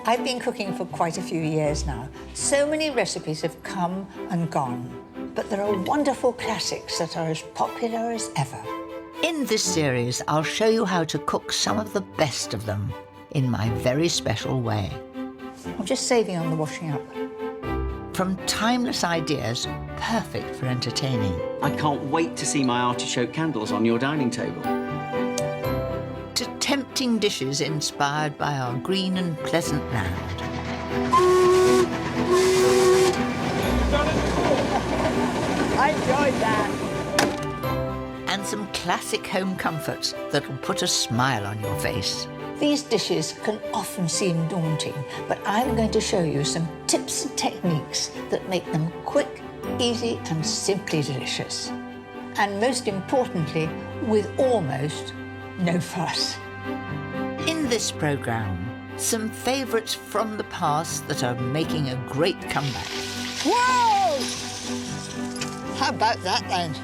I've been cooking for quite a few years now. So many recipes have come and gone, but there are wonderful classics that are as popular as ever. In this series, I'll show you how to cook some of the best of them in my very special way. I'm just saving on the washing up. From timeless ideas, perfect for entertaining, I can't wait to see my artichoke candles on your dining table. to tempting dishes inspired by our green and pleasant land. I enjoyed that. And some classic home comforts that'll put a smile on your face. These dishes can often seem daunting, but I'm going to show you some tips and techniques that make them quick, easy, and simply delicious. And most importantly, with almost no fuss. In this programme, some favourites from the past that are making a great comeback. Whoa! How about that then?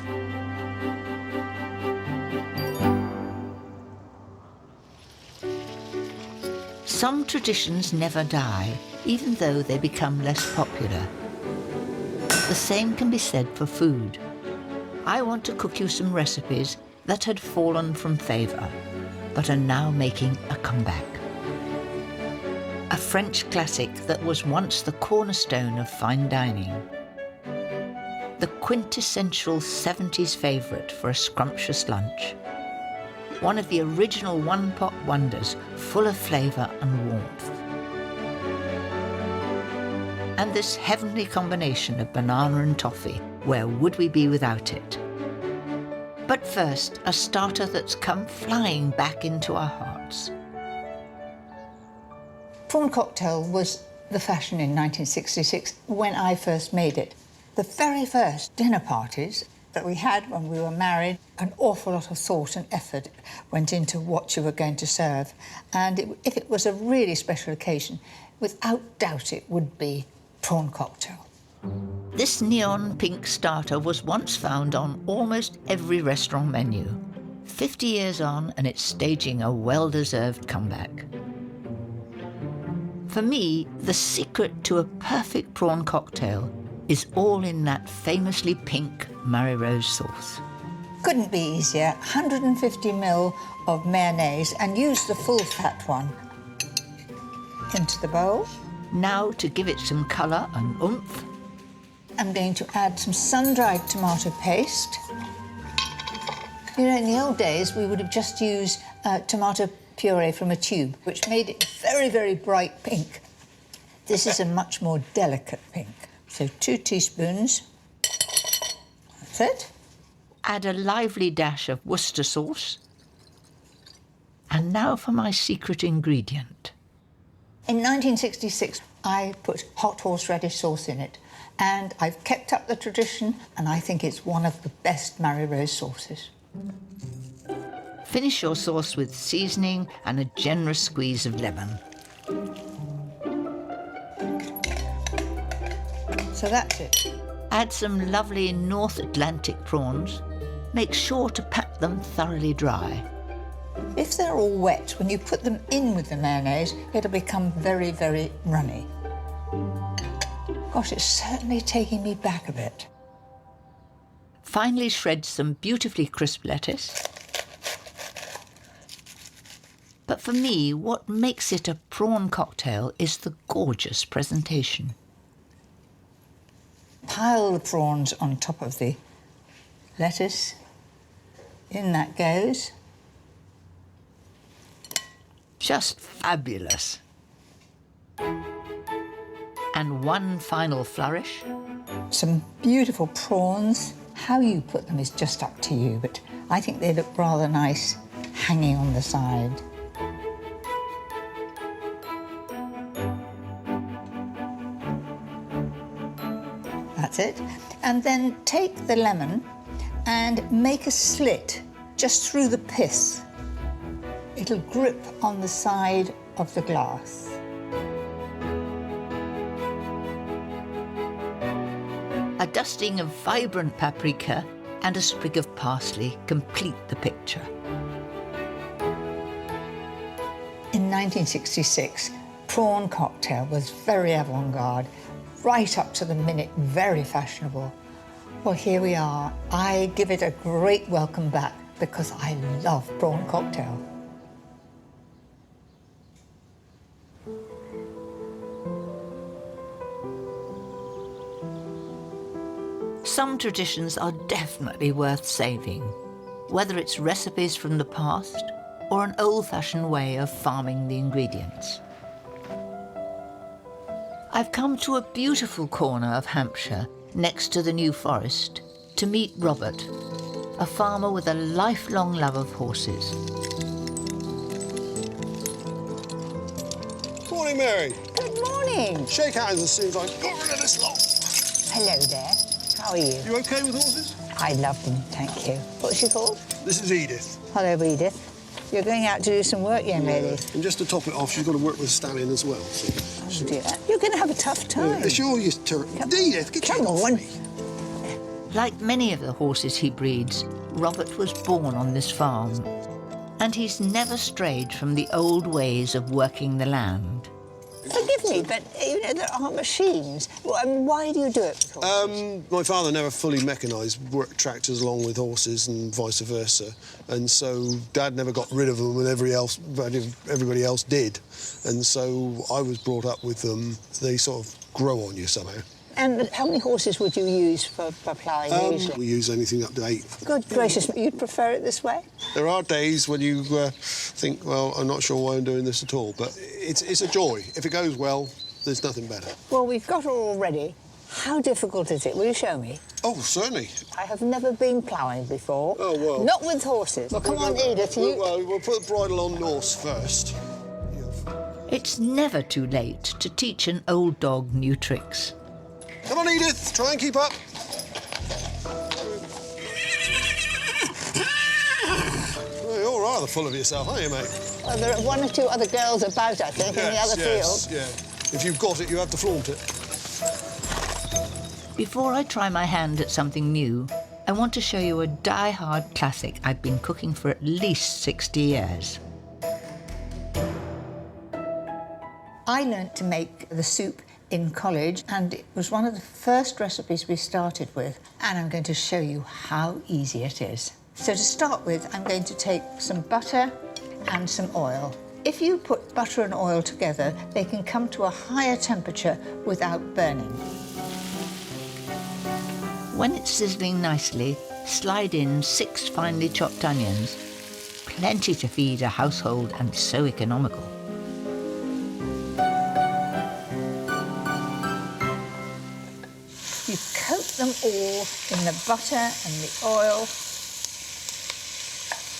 Some traditions never die, even though they become less popular. The same can be said for food. I want to cook you some recipes that had fallen from favour, but are now making a comeback. A French classic that was once the cornerstone of fine dining. The quintessential 70s favourite for a scrumptious lunch. One of the original one-pot wonders, full of flavour and warmth. And this heavenly combination of banana and toffee, where would we be without it? But first, a starter that's come flying back into our hearts. Prawn cocktail was the fashion in 1966 when I first made it. The very first dinner parties that we had when we were married, an awful lot of thought and effort went into what you were going to serve. And if it was a really special occasion, without doubt it would be prawn cocktail. This neon pink starter was once found on almost every restaurant menu. 50 years on, and it's staging a well-deserved comeback. For me, the secret to a perfect prawn cocktail is all in that famously pink Murray Rose sauce. Couldn't be easier. 150 ml of mayonnaise, and use the full fat one. Into the bowl. Now, to give it some colour and oomph, I'm going to add some sun-dried tomato paste. You know, in the old days, we would have just used tomato puree from a tube, which made it very, very bright pink. This is a much more delicate pink. So 2 teaspoons. That's it. add a lively dash of Worcester sauce. And now for my secret ingredient. In 1966, I put hot horseradish sauce in it, and I've kept up the tradition, and I think it's one of the best Murray Rose sauces. Finish your sauce with seasoning and a generous squeeze of lemon. So that's it. Add some lovely North Atlantic prawns. Make sure to pat them thoroughly dry. If they're all wet, when you put them in with the mayonnaise, it'll become very, very runny. Gosh, it's certainly taking me back a bit. Finally, shred some beautifully crisp lettuce. But for me, what makes it a prawn cocktail is the gorgeous presentation. Pile the prawns on top of the lettuce. In that goes. Just fabulous. And one final flourish. Some beautiful prawns. How you put them is just up to you, but I think they look rather nice hanging on the side. That's it. And then take the lemon and make a slit just through the pith. It'll grip on the side of the glass. A dusting of vibrant paprika and a sprig of parsley complete the picture. In 1966, prawn cocktail was very avant-garde, right up to the minute, very fashionable. Well, here we are. I give it a great welcome back because I love prawn cocktail. Some traditions are definitely worth saving, whether it's recipes from the past or an old-fashioned way of farming the ingredients. I've come to a beautiful corner of Hampshire, next to the New Forest, to meet Robert, a farmer with a lifelong love of horses. Morning, Mary. Good morning. Shake hands as soon as I got rid of this lot. Hello there. How are you? You okay with horses? I love them, thank you. What's she called? This is Edith. Hello, Edith. You're going out to do some work, young lady. And just to top it off, she's got to work with a stallion as well. So Oh, dear. You're going to have a tough time. it's your turn. Edith, get Come off on. me. Like many of the horses he breeds, Robert was born on this farm, and he's never strayed from the old ways of working the land. Forgive me, but, you know, there are machines. Why do you do it with horses? My father never fully mechanised, worked tractors along with horses and vice versa. And so Dad never got rid of them when everybody else did. And so I was brought up with them. They sort of grow on you somehow. And how many horses would you use for ploughing usually? We use anything up to 8. Good gracious, you'd prefer it this way? There are days when you think, well, I'm not sure why I'm doing this at all, but it's a joy. If it goes well, there's nothing better. Well, we've got it all ready. How difficult is it? Will you show me? Oh, certainly. I have never been ploughing before. Oh, well. Not with horses. Well, come on, Edith. We'll put the bridle on Norse first. It's never too late to teach an old dog new tricks. Come on, Edith, try and keep up. Well, you're rather full of yourself, aren't you, mate? Well, there are 1 or 2 other girls about, I think, in the other field. Yeah. If you've got it, you have to flaunt it. Before I try my hand at something new, I want to show you a die-hard classic I've been cooking for at least 60 years. I learnt to make the soup in college, and it was one of the first recipes we started with, and I'm going to show you how easy it is. So to start with, I'm going to take some butter and some oil. If you put butter and oil together, they can come to a higher temperature without burning. When it's sizzling nicely, slide in 6 finely chopped onions. Plenty to feed a household and so economical. You coat them all in the butter and the oil.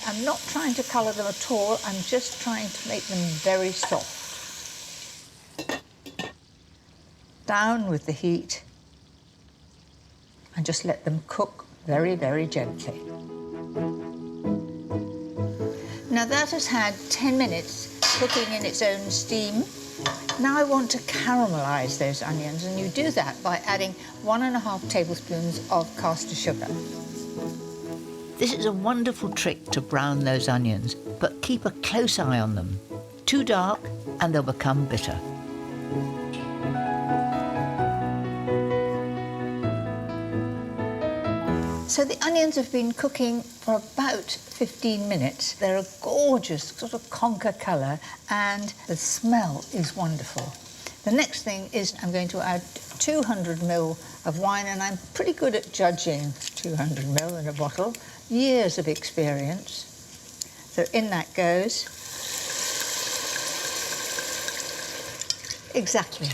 I'm not trying to colour them at all, I'm just trying to make them very soft. Down with the heat and just let them cook very, very gently. Now that has had 10 minutes cooking in its own steam. Now I want to caramelise those onions, and you do that by adding 1½ tablespoons of caster sugar. This is a wonderful trick to brown those onions, but keep a close eye on them. Too dark and they'll become bitter. So the onions have been cooking for about 15 minutes. They're a gorgeous sort of conker colour, and the smell is wonderful. The next thing is I'm going to add 200 ml of wine, and I'm pretty good at judging 200 ml in a bottle. Years of experience. So in that goes. Exactly.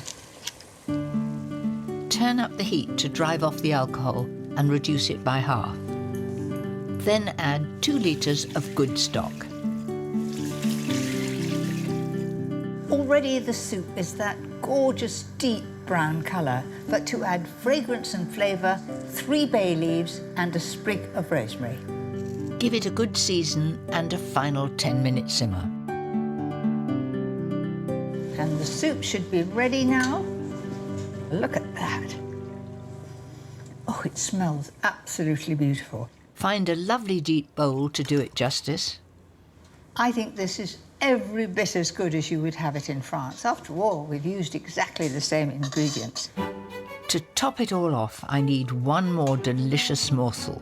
Turn up the heat to drive off the alcohol and reduce it by half. Then add 2 litres of good stock. Already the soup is that gorgeous deep brown colour, but to add fragrance and flavour, 3 bay leaves and a sprig of rosemary. Give it a good season and a final 10-minute simmer. And the soup should be ready now. Look at that. Oh, it smells absolutely beautiful. Find a lovely deep bowl to do it justice. I think this is every bit as good as you would have it in France. After all, we've used exactly the same ingredients. To top it all off, I need one more delicious morsel.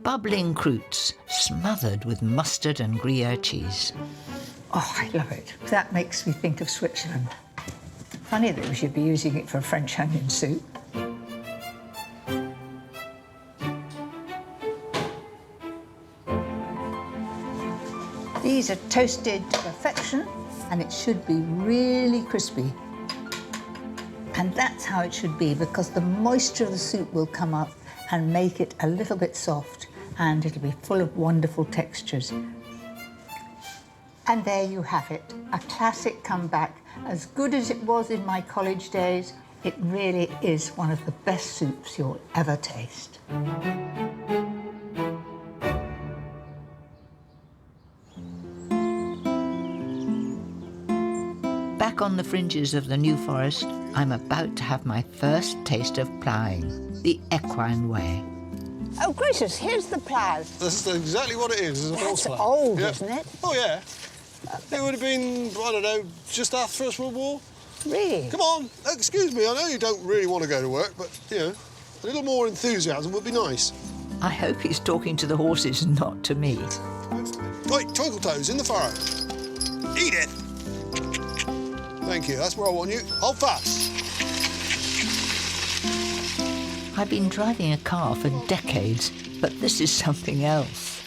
Bubbling croûtes, smothered with mustard and Gruyere cheese. Oh, I love it. That makes me think of Switzerland. Funny that we should be using it for French onion soup. These are toasted to perfection, and it should be really crispy. And that's how it should be, because the moisture of the soup will come up and make it a little bit soft, and it'll be full of wonderful textures. And there you have it, a classic comeback. As good as it was in my college days, it really is one of the best soups you'll ever taste. Back on the fringes of the New Forest, I'm about to have my first taste of ploughing, the equine way. Oh, gracious, here's the plough. That's exactly what it is. It's a horse That's plough. old, Yeah. isn't it? Oh, yeah. It would have been, I don't know, just after First World War. Really? Come on, excuse me, I know you don't really want to go to work, but, you know, a little more enthusiasm would be nice. I hope he's talking to the horses, not to me. Right, Twinkle Toes, in the furrow. Edith! Thank you, that's where I want you. Hold fast. I've been driving a car for decades, but this is something else.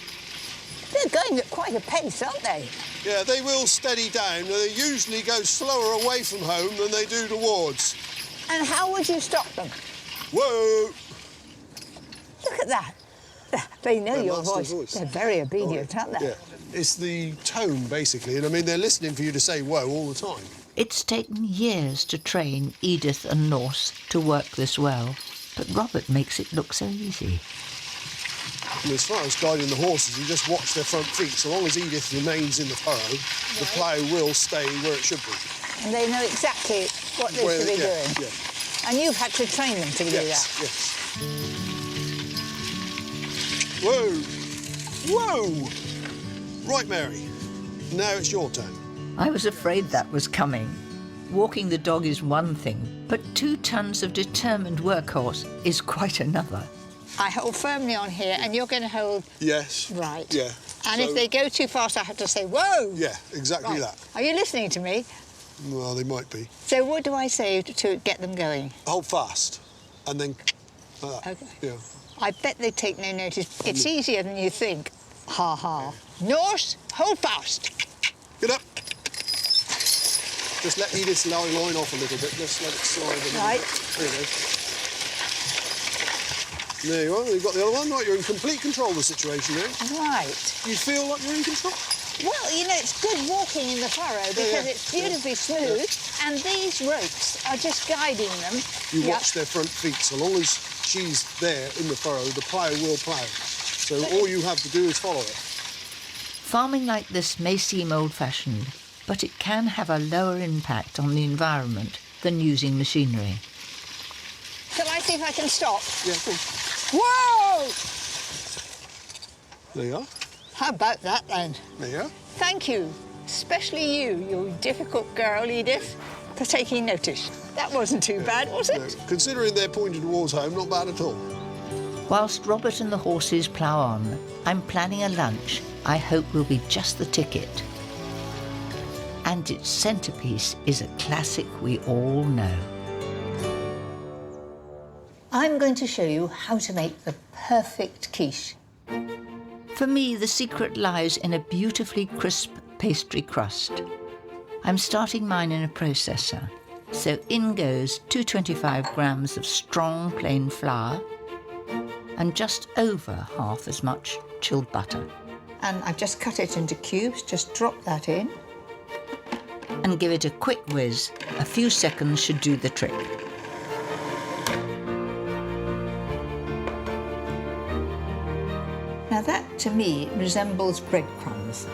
They're going at quite a pace, aren't they? Yeah, they will steady down. They usually go slower away from home than they do towards. And how would you stop them? Whoa! Look at that. They know Their your master voice. voice. They're very obedient, aren't they? Yeah, it's the tone, basically. And, I mean, they're listening for you to say whoa all the time. It's taken years to train Edith and Norse to work this well, but Robert makes it look so easy. And as far as guiding the horses, you just watch their front feet. So long as Edith remains in the furrow, the plough will stay where it should be. And they know exactly what they should be doing. Yeah. And you've had to train them to do that. Yes. Whoa! Whoa! Right, Mary. Now it's your turn. I was afraid that was coming. Walking the dog is one thing, but 2 tons of determined workhorse is quite another. I hold firmly on here, and you're going to hold Yes. right. Yeah. And if they go too fast, I have to say, whoa! Yeah, exactly Right. that. Are you listening to me? Well, they might be. So what do I say to get them going? Hold fast. And then... like that. Okay. Yeah. I bet they take no notice. It's easier than you think. Ha ha. Norse, hold fast. Get up. Just let Edith's line off a little bit. Just let it slide a little Right. bit. There you go. There you are. You've got the other one. Right, you're in complete control of the situation now. Right. You feel like you're in control? Well, you know, it's good walking in the furrow because it's beautifully smooth, and these ropes are just guiding them. You watch their front feet. So long as she's there in the furrow, the plough will plough. So all you have to do is follow it. Farming like this may seem old-fashioned, but it can have a lower impact on the environment than using machinery. Shall I see if I can stop? Yeah, go on. Whoa! There you are. How about that then? There you are. Thank you, especially you difficult girl, Edith, for taking notice. That wasn't too bad, was it? No, considering they're pointed towards home, not bad at all. Whilst Robert and the horses plough on, I'm planning a lunch I hope will be just the ticket. And its centrepiece is a classic we all know. I'm going to show you how to make the perfect quiche. For me, the secret lies in a beautifully crisp pastry crust. I'm starting mine in a processor, so in goes 225 grams of strong plain flour and just over half as much chilled butter. And I've just cut it into cubes, just drop that in. And give it a quick whiz. A few seconds should do the trick. Now that, to me, resembles breadcrumbs.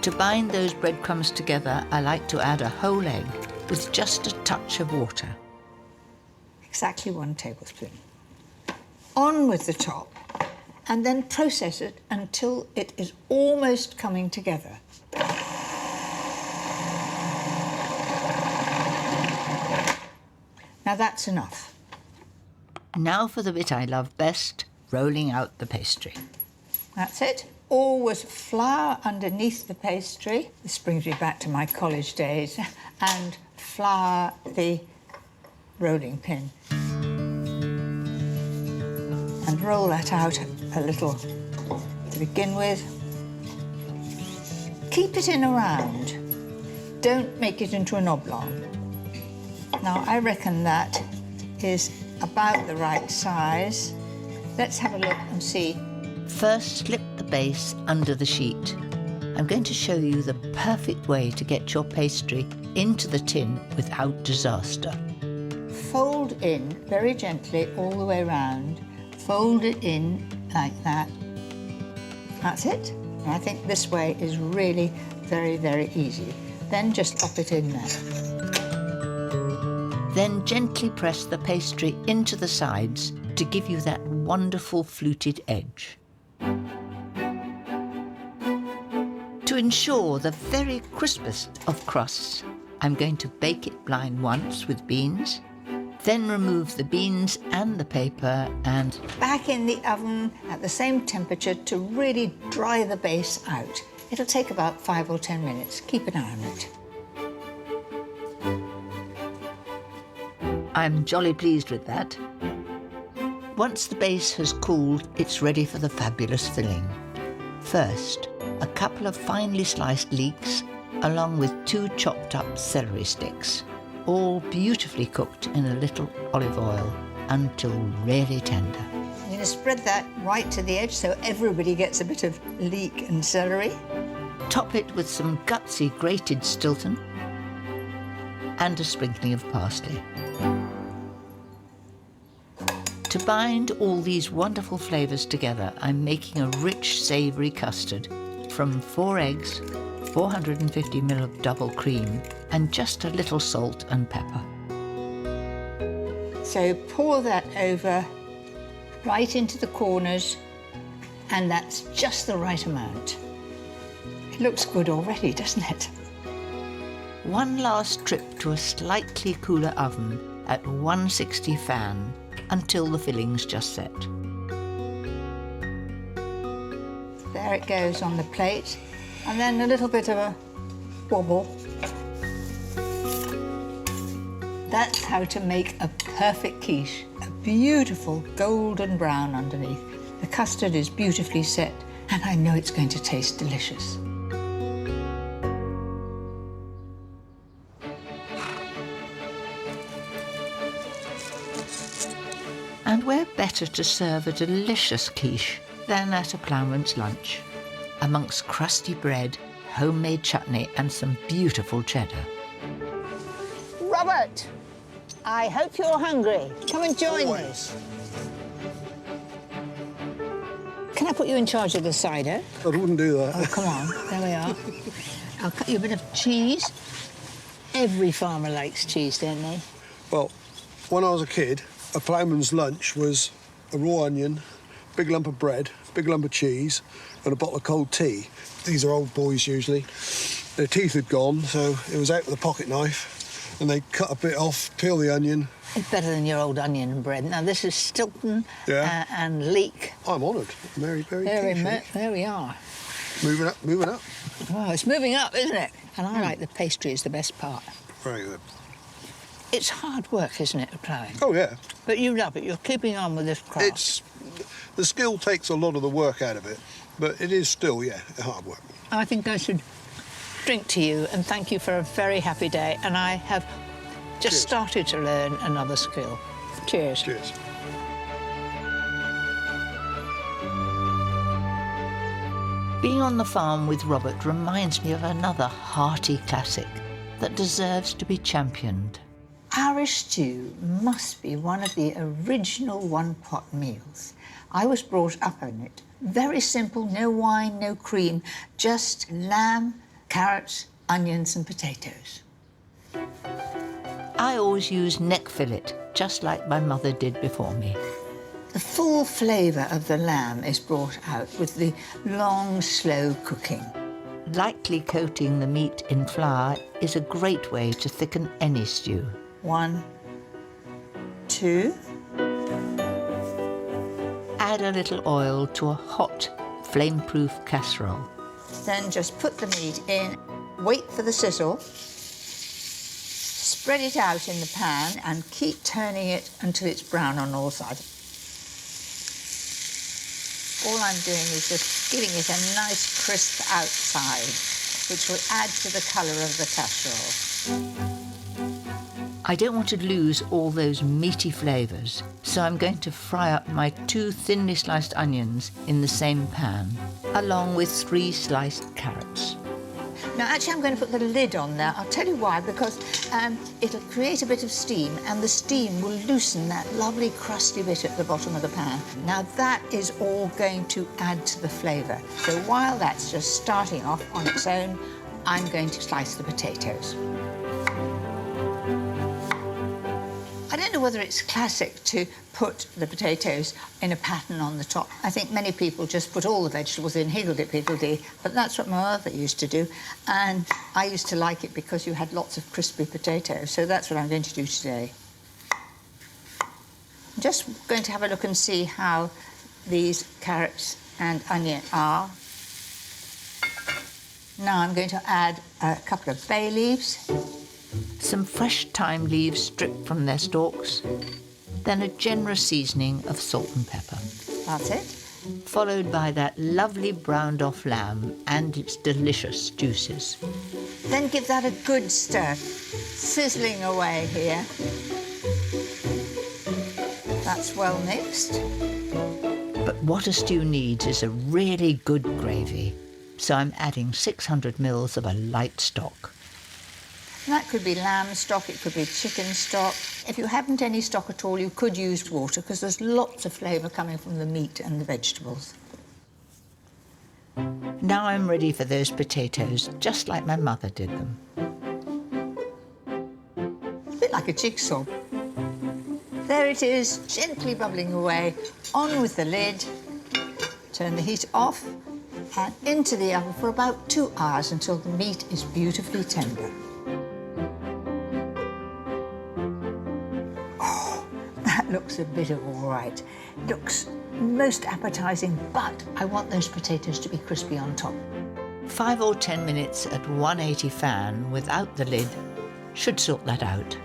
To bind those breadcrumbs together, I like to add a whole egg with just a touch of water. Exactly 1 tablespoon. On with the top, and then process it until it is almost coming together. Now that's enough. Now for the bit I love best, rolling out the pastry. That's it. Always flour underneath the pastry. This brings me back to my college days. And flour the rolling pin. And roll that out a little to begin with. Keep it in a round. Don't make it into an oblong. Now, I reckon that is about the right size. Let's have a look and see. First, slip the base under the sheet. I'm going to show you the perfect way to get your pastry into the tin without disaster. Fold in very gently all the way round. Fold it in like that. That's it. And I think this way is really very, very easy. Then just pop it in there. Then gently press the pastry into the sides to give you that wonderful fluted edge. To ensure the very crispest of crusts, I'm going to bake it blind once with beans, then remove the beans and the paper and Back in the oven at the same temperature to really dry the base out. It'll take about 5 or 10 minutes. Keep an eye on it. I'm jolly pleased with that. Once the base has cooled, it's ready for the fabulous filling. First, a couple of finely sliced leeks, along with 2 chopped up celery sticks, all beautifully cooked in a little olive oil until really tender. I'm going to spread that right to the edge so everybody gets a bit of leek and celery. Top it with some gutsy grated Stilton and a sprinkling of parsley. To bind all these wonderful flavours together, I'm making a rich savoury custard from 4 eggs, 450 ml of double cream, and just a little salt and pepper. So pour that over right into the corners, and that's just the right amount. It looks good already, doesn't it? One last trip to a slightly cooler oven at 160 fan until the filling's just set. There it goes on the plate, and then a little bit of a wobble. That's how to make a perfect quiche, a beautiful golden brown underneath. The custard is beautifully set, and I know it's going to taste delicious. And where better to serve a delicious quiche than at a ploughman's lunch, amongst crusty bread, homemade chutney and some beautiful cheddar. Robert, I hope you're hungry. Come and join Always. me. Can I put you in charge of the cider? I wouldn't do that. Oh, come on, there we are. I'll cut you a bit of cheese. Every farmer likes cheese, don't they? Well, when I was a kid, a ploughman's lunch was a raw onion, big lump of bread, big lump of cheese, and a bottle of cold tea. These are old boys usually. Their teeth had gone, so it was out with a pocket knife, and they cut a bit off, peel the onion. It's better than your old onion and bread. Now, this is Stilton and leek. I'm honoured. Very, very There we are. Moving up, moving up. Wow, it's moving up, isn't it? And I like the pastry is the best part. Very good. It's hard work, isn't it, ploughing? Oh, yeah. But you love it. You're keeping on with this craft. The skill takes a lot of the work out of it, but it is still, hard work. I think I should drink to you and thank you for a very happy day. And I have just started to learn another skill. Cheers. Cheers. Being on the farm with Robert reminds me of another hearty classic that deserves to be championed. Irish stew must be one of the original one-pot meals. I was brought up on it. Very simple, no wine, no cream, just lamb, carrots, onions and potatoes. I always use neck fillet, just like my mother did before me. The full flavour of the lamb is brought out with the long, slow cooking. Lightly coating the meat in flour is a great way to thicken any stew. 1, 2. Add a little oil to a hot, flame-proof casserole. Then just put the meat in, wait for the sizzle, spread it out in the pan and keep turning it until it's brown on all sides. All I'm doing is just giving it a nice crisp outside, which will add to the colour of the casserole. I don't want to lose all those meaty flavours, so I'm going to fry up my 2 thinly sliced onions in the same pan, along with 3 sliced carrots. Now, actually, I'm going to put the lid on there. I'll tell you why, because it'll create a bit of steam, and the steam will loosen that lovely crusty bit at the bottom of the pan. Now, that is all going to add to the flavour. So while that's just starting off on its own, I'm going to slice the potatoes. I don't know whether it's classic to put the potatoes in a pattern on the top. I think many people just put all the vegetables in, higgledy-piggledy, but that's what my mother used to do. And I used to like it because you had lots of crispy potatoes, so that's what I'm going to do today. I'm just going to have a look and see how these carrots and onion are. Now I'm going to add a couple of bay leaves. Some fresh thyme leaves stripped from their stalks, then a generous seasoning of salt and pepper. That's it. Followed by that lovely browned off lamb and its delicious juices. Then give that a good stir, sizzling away here. That's well mixed. But what a stew needs is a really good gravy, so I'm adding 600 mils of a light stock. That could be lamb stock, it could be chicken stock. If you haven't any stock at all, you could use water, because there's lots of flavour coming from the meat and the vegetables. Now I'm ready for those potatoes, just like my mother did them. It's a bit like a jigsaw. There it is, gently bubbling away. On with the lid. Turn the heat off and into the oven for about 2 hours until the meat is beautifully tender. That looks a bit of all right. Looks most appetising, but I want those potatoes to be crispy on top. 5 or 10 minutes at 180 fan without the lid should sort that out.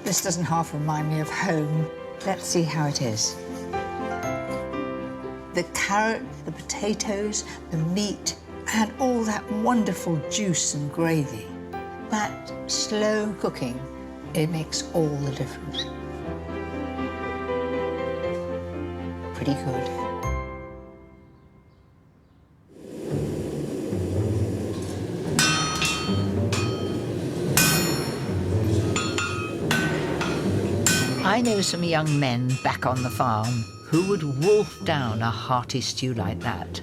This doesn't half remind me of home. Let's see how it is. The carrot, the potatoes, the meat, and all that wonderful juice and gravy. That slow cooking, it makes all the difference. Pretty good. I know some young men back on the farm who would wolf down a hearty stew like that.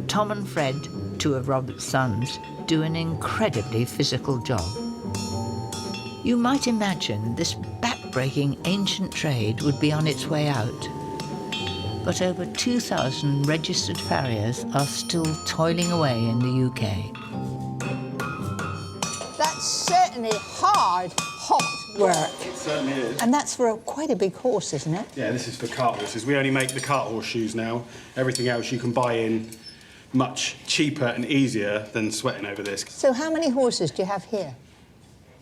Tom and Fred, 2 of Robert's sons, do an incredibly physical job. You might imagine this back-breaking ancient trade would be on its way out. But over 2,000 registered farriers are still toiling away in the UK. That's certainly hard, hot work. It certainly is. And that's for quite a big horse, isn't it? Yeah, this is for cart horses. We only make the cart horse shoes now. Everything else you can buy in much cheaper and easier than sweating over this. So how many horses do you have here?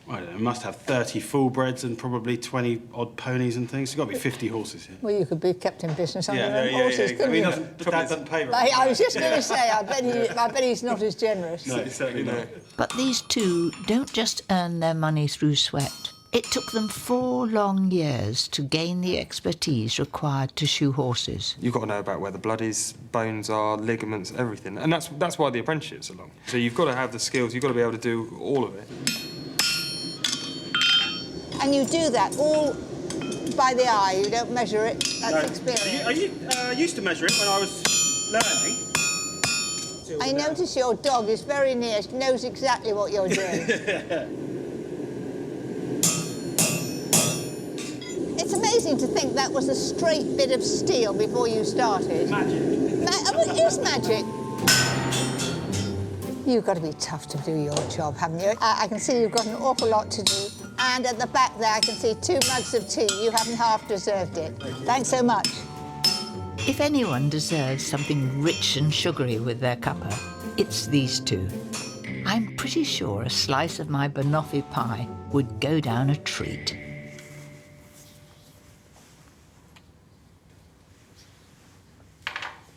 I don't know, must have 30 full-breds and probably 20 odd ponies and things. There's got to be 50 horses here. Well, you could be kept in business on your own horses, couldn't I mean, you? but Dad doesn't pay very I was just going to say, I bet he's not as generous. No, certainly not. But these 2 don't just earn their money through sweat. It took them 4 long years to gain the expertise required to shoe horses. You've got to know about where the blood is, bones are, ligaments, everything. And that's why the apprenticeships are long. So you've got to have the skills, you've got to be able to do all of it. And you do that all by the eye, you don't measure it, that's experience. I used to measure it when I was learning. I notice your dog is very near, knows exactly what you're doing. It's amazing to think that was a straight bit of steel before you started. Magic. It is magic. You've got to be tough to do your job, haven't you? I can see you've got an awful lot to do. And at the back there, I can see 2 mugs of tea. You haven't half deserved it. Thanks so much. If anyone deserves something rich and sugary with their cuppa, it's these two. I'm pretty sure a slice of my banoffee pie would go down a treat.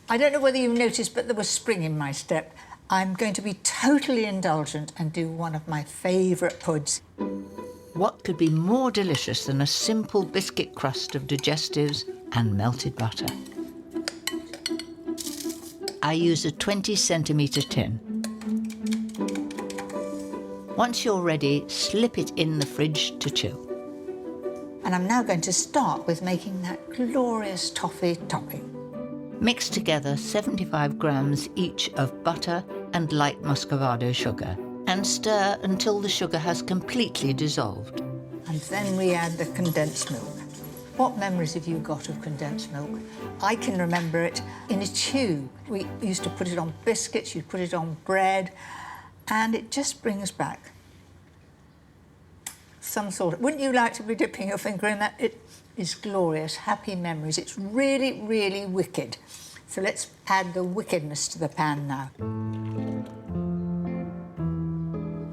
I don't know whether you've noticed, but there was spring in my step. I'm going to be totally indulgent and do one of my favourite puds. What could be more delicious than a simple biscuit crust of digestives and melted butter? I use a 20-centimetre tin. Once you're ready, slip it in the fridge to chill. And I'm now going to start with making that glorious toffee topping. Mix together 75 grams each of butter and light muscovado sugar and stir until the sugar has completely dissolved. And then we add the condensed milk. What memories have you got of condensed milk? I can remember it in a tube. We used to put it on biscuits, you'd put it on bread, and it just brings back some sort of... Wouldn't you like to be dipping your finger in that? It is glorious, happy memories. It's really, really wicked. So let's add the wickedness to the pan now.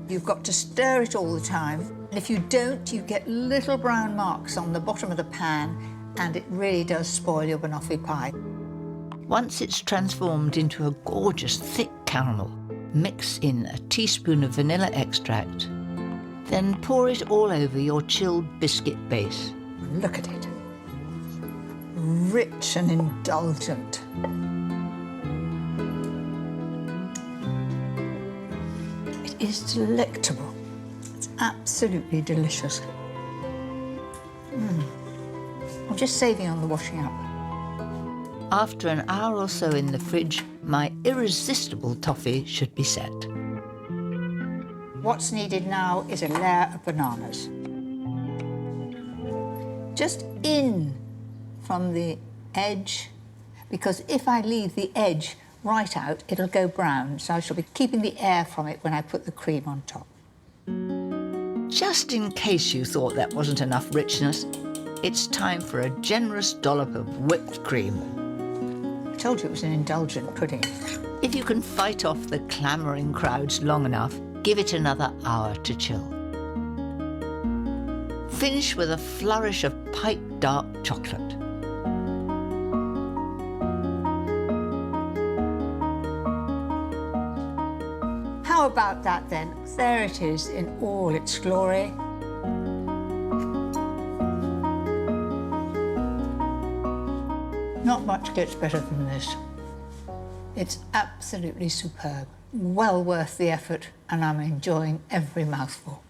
You've got to stir it all the time. And if you don't, you get little brown marks on the bottom of the pan, and it really does spoil your banoffee pie. Once it's transformed into a gorgeous thick caramel, mix in a teaspoon of vanilla extract, then pour it all over your chilled biscuit base. Look at it. Rich and indulgent. It is delectable. It's absolutely delicious. I'm just saving on the washing up. After an hour or so in the fridge, my irresistible toffee should be set. What's needed now is a layer of bananas. Just in from the edge, because if I leave the edge right out, it'll go brown, so I shall be keeping the air from it when I put the cream on top. Just in case you thought that wasn't enough richness, it's time for a generous dollop of whipped cream. I told you it was an indulgent pudding. If you can fight off the clamouring crowds long enough, give it another hour to chill. Finish with a flourish of piped dark chocolate. How about that then? There it is in all its glory. Not much gets better than this. It's absolutely superb. Well worth the effort, and I'm enjoying every mouthful.